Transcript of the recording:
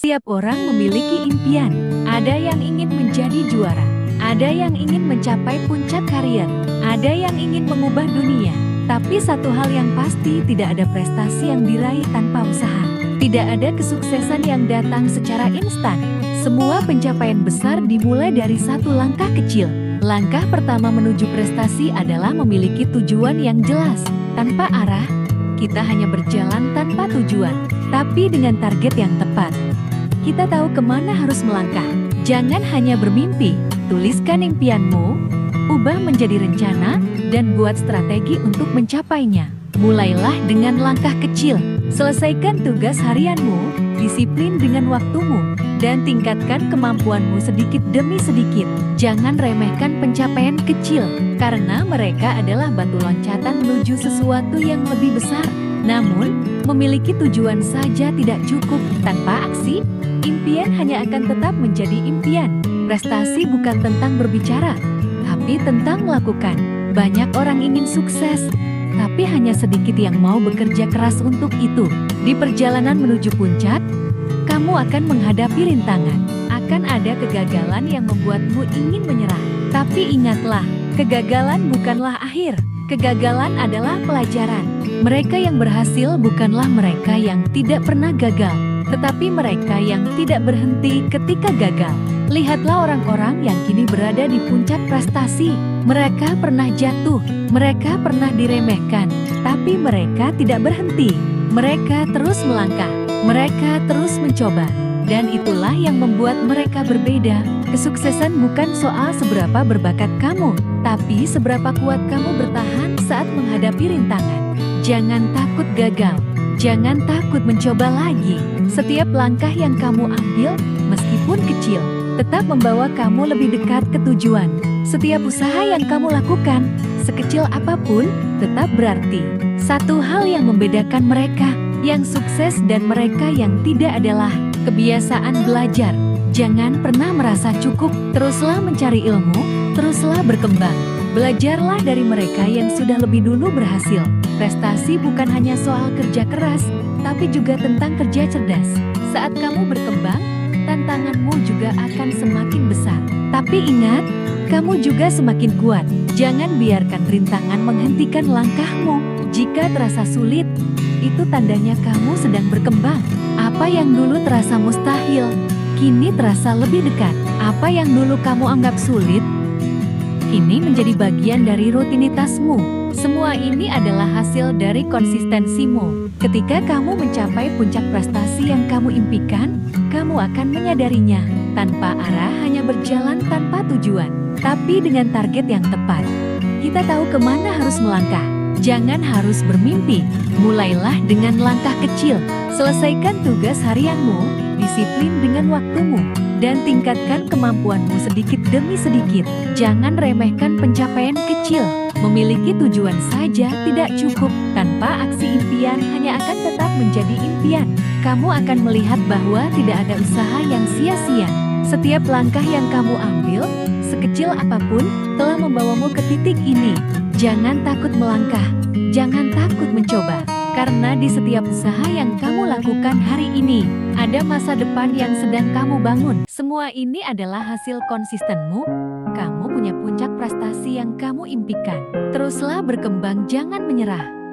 Setiap orang memiliki impian. Ada yang ingin menjadi juara, ada yang ingin mencapai puncak karir, ada yang ingin mengubah dunia. Tapi satu hal yang pasti, tidak ada prestasi yang diraih tanpa usaha. Tidak ada kesuksesan yang datang secara instan. Semua pencapaian besar dimulai dari satu langkah kecil. Langkah pertama menuju prestasi adalah memiliki tujuan yang jelas. Tanpa arah, kita hanya berjalan tanpa tujuan, tapi dengan target yang tepat. Kita tahu kemana harus melangkah. Jangan hanya bermimpi, tuliskan impianmu, ubah menjadi rencana, dan buat strategi untuk mencapainya. Mulailah dengan langkah kecil, selesaikan tugas harianmu, disiplin dengan waktumu, dan tingkatkan kemampuanmu sedikit demi sedikit. Jangan remehkan pencapaian kecil, karena mereka adalah batu loncatan menuju sesuatu yang lebih besar. Namun, memiliki tujuan saja tidak cukup. Tanpa aksi, impian hanya akan tetap menjadi impian. Prestasi bukan tentang berbicara, tapi tentang melakukan. Banyak orang ingin sukses, tapi hanya sedikit yang mau bekerja keras untuk itu. Di perjalanan menuju puncak, kamu akan menghadapi rintangan. Akan ada kegagalan yang membuatmu ingin menyerah. Tapi ingatlah, kegagalan bukanlah akhir. Kegagalan adalah pelajaran. Mereka yang berhasil bukanlah mereka yang tidak pernah gagal, tetapi mereka yang tidak berhenti ketika gagal. Lihatlah orang-orang yang kini berada di puncak prestasi. Mereka pernah jatuh, mereka pernah diremehkan, tapi mereka tidak berhenti. Mereka terus melangkah, mereka terus mencoba. Dan itulah yang membuat mereka berbeda. Kesuksesan bukan soal seberapa berbakat kamu, tapi seberapa kuat kamu bertahan saat menghadapi rintangan. Jangan takut gagal, jangan takut mencoba lagi. Setiap langkah yang kamu ambil, meskipun kecil, tetap membawa kamu lebih dekat ke tujuan. Setiap usaha yang kamu lakukan, sekecil apapun, tetap berarti. Satu hal yang membedakan mereka yang sukses dan mereka yang tidak adalah kebiasaan belajar. Jangan pernah merasa cukup, teruslah mencari ilmu, teruslah berkembang. Belajarlah dari mereka yang sudah lebih dulu berhasil. Prestasi bukan hanya soal kerja keras, tapi juga tentang kerja cerdas. Saat kamu berkembang, tantanganmu juga akan semakin besar. Tapi ingat, kamu juga semakin kuat. Jangan biarkan rintangan menghentikan langkahmu. Jika terasa sulit, itu tandanya kamu sedang berkembang. Apa yang dulu terasa mustahil, kini terasa lebih dekat. Apa yang dulu kamu anggap sulit, kini menjadi bagian dari rutinitasmu. Semua ini adalah hasil dari konsistensimu. Ketika kamu mencapai puncak prestasi yang kamu impikan, kamu akan menyadarinya. Tanpa arah, hanya berjalan tanpa tujuan, tapi dengan target yang tepat. Kita tahu kemana harus melangkah. Jangan harus bermimpi, mulailah dengan langkah kecil. Selesaikan tugas harianmu, disiplin dengan waktumu, dan tingkatkan kemampuanmu sedikit demi sedikit. Jangan remehkan pencapaian kecil. Memiliki tujuan saja tidak cukup. Tanpa aksi, impian hanya akan tetap menjadi impian. Kamu akan melihat bahwa tidak ada usaha yang sia-sia. Setiap langkah yang kamu ambil, sekecil apapun, telah membawamu ke titik ini. Jangan takut melangkah, jangan takut mencoba. Karena di setiap usaha yang kamu lakukan hari ini, ada masa depan yang sedang kamu bangun. Semua ini adalah hasil konsistenmu. Kamu punya puncak prestasi yang kamu impikan. Teruslah berkembang, jangan menyerah.